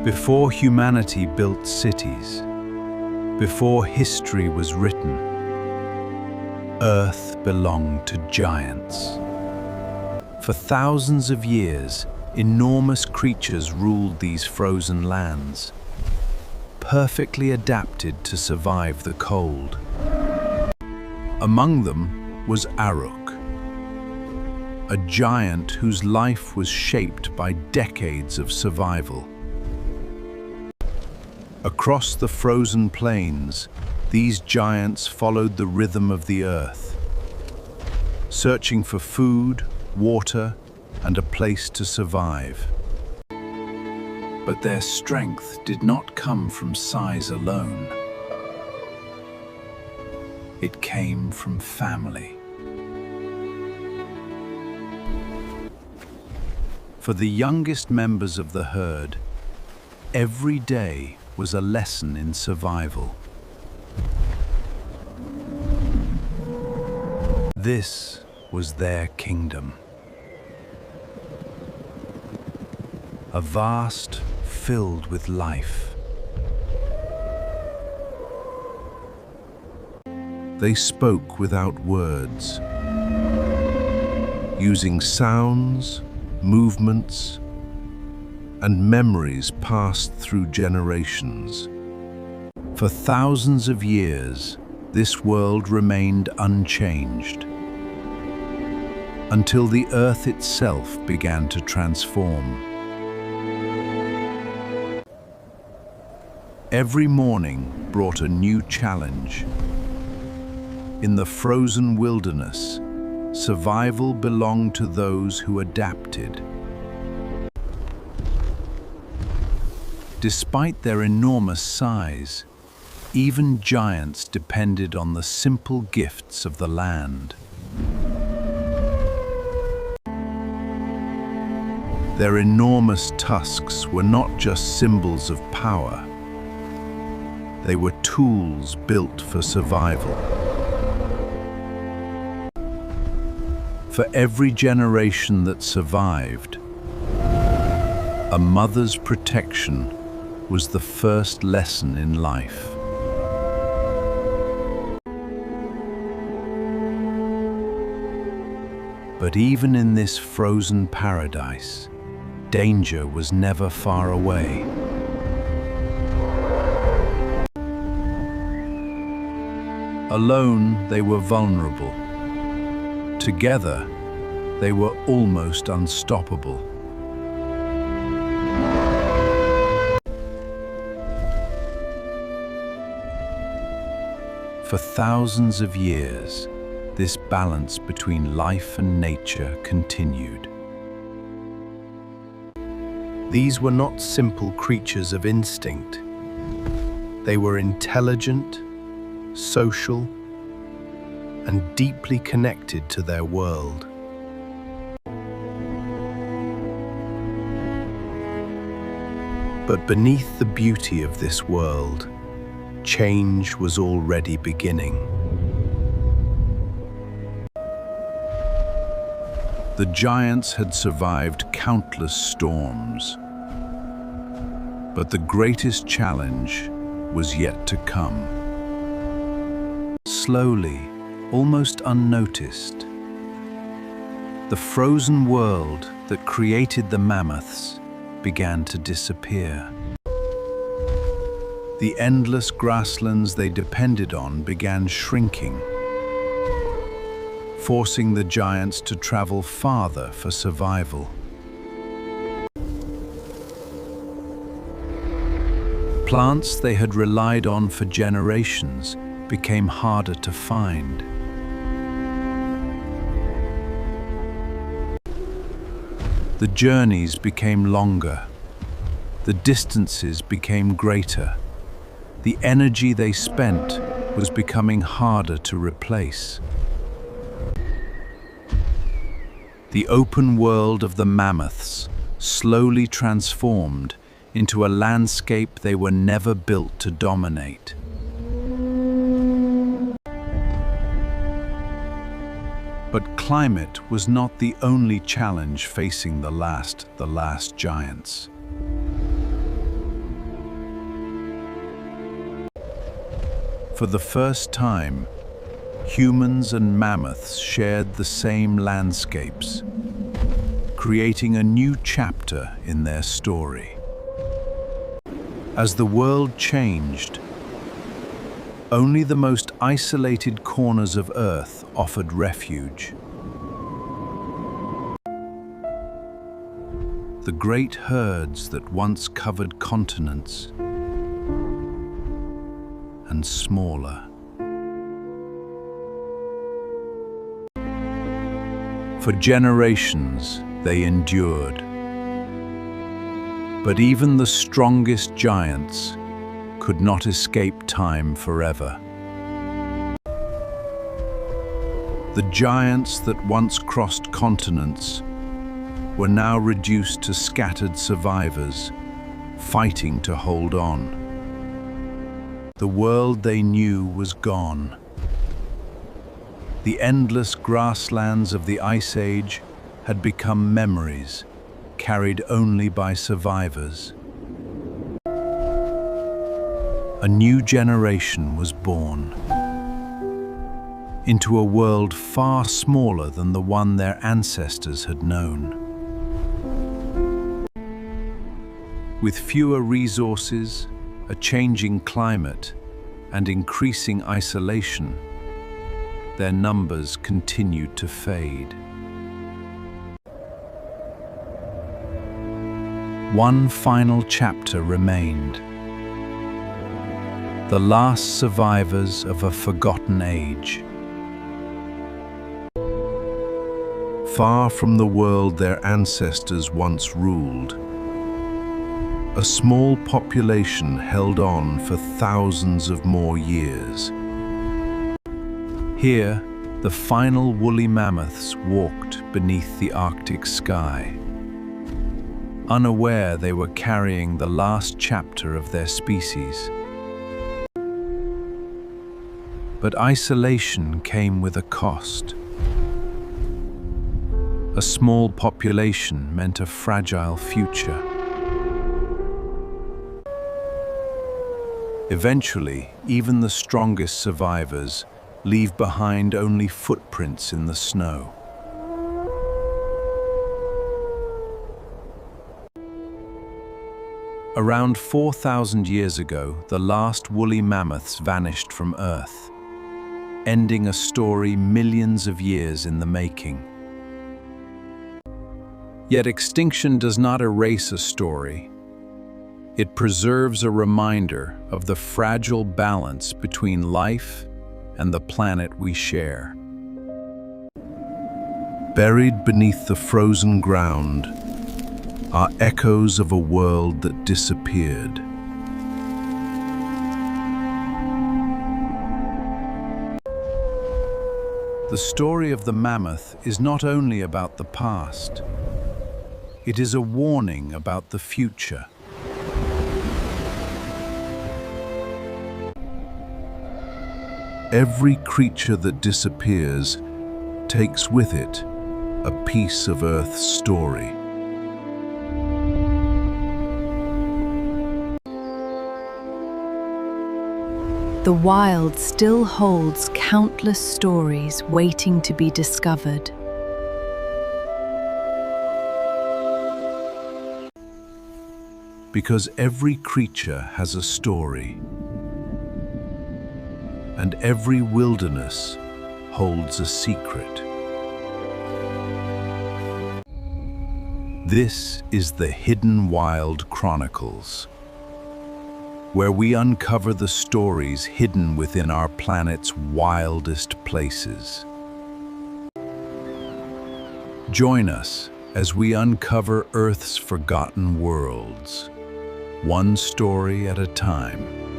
Before humanity built cities, before history was written, Earth belonged to giants. For thousands of years, enormous creatures ruled these frozen lands, perfectly adapted to survive the cold. Among them was Aruk, a giant whose life was shaped by decades of survival. Across the frozen plains, these giants followed the rhythm of the earth, searching for food, water, and a place to survive. But their strength did not come from size alone. It came from family. For the youngest members of the herd, every day was a lesson in survival. This was their kingdom. A vast, filled with life. They spoke without words, using sounds, movements, and memories passed through generations. For thousands of years, this world remained unchanged, until the earth itself began to transform. Every morning brought a new challenge. In the frozen wilderness, survival belonged to those who adapted. Despite their enormous size, even giants depended on the simple gifts of the land. Their enormous tusks were not just symbols of power. They were tools built for survival. For every generation that survived, a mother's protection was the first lesson in life. But even in this frozen paradise, danger was never far away. Alone, they were vulnerable. Together, they were almost unstoppable. For thousands of years, this balance between life and nature continued. These were not simple creatures of instinct. They were intelligent, social, and deeply connected to their world. But beneath the beauty of this world, change was already beginning. The giants had survived countless storms, but the greatest challenge was yet to come. Slowly, almost unnoticed, the frozen world that created the mammoths began to disappear. The endless grasslands they depended on began shrinking, forcing the giants to travel farther for survival. Plants they had relied on for generations became harder to find. The journeys became longer. The distances became greater. The energy they spent was becoming harder to replace. The open world of the mammoths slowly transformed into a landscape they were never built to dominate. But climate was not the only challenge facing the last giants. For the first time, humans and mammoths shared the same landscapes, creating a new chapter in their story. As the world changed, only the most isolated corners of Earth offered refuge. The great herds that once covered continents and smaller. For generations, they endured. But even the strongest giants could not escape time forever. The giants that once crossed continents were now reduced to scattered survivors, fighting to hold on. The world they knew was gone. The endless grasslands of the Ice Age had become memories, carried only by survivors. A new generation was born into a world far smaller than the one their ancestors had known. With fewer resources, a changing climate, and increasing isolation, their numbers continued to fade. One final chapter remained. The last survivors of a forgotten age. Far from the world their ancestors once ruled, a small population held on for thousands of more years. Here, the final woolly mammoths walked beneath the Arctic sky, unaware they were carrying the last chapter of their species. But isolation came with a cost. A small population meant a fragile future. Eventually, even the strongest survivors leave behind only footprints in the snow. Around 4,000 years ago, the last woolly mammoths vanished from Earth, ending a story millions of years in the making. Yet extinction does not erase a story. It preserves a reminder of the fragile balance between life and the planet we share. Buried beneath the frozen ground are echoes of a world that disappeared. The story of the mammoth is not only about the past. It is a warning about the future. Every creature that disappears takes with it a piece of Earth's story. The wild still holds countless stories waiting to be discovered. Because every creature has a story, and every wilderness holds a secret. This is the Hidden Wild Chronicles, where we uncover the stories hidden within our planet's wildest places. Join us as we uncover Earth's forgotten worlds, one story at a time.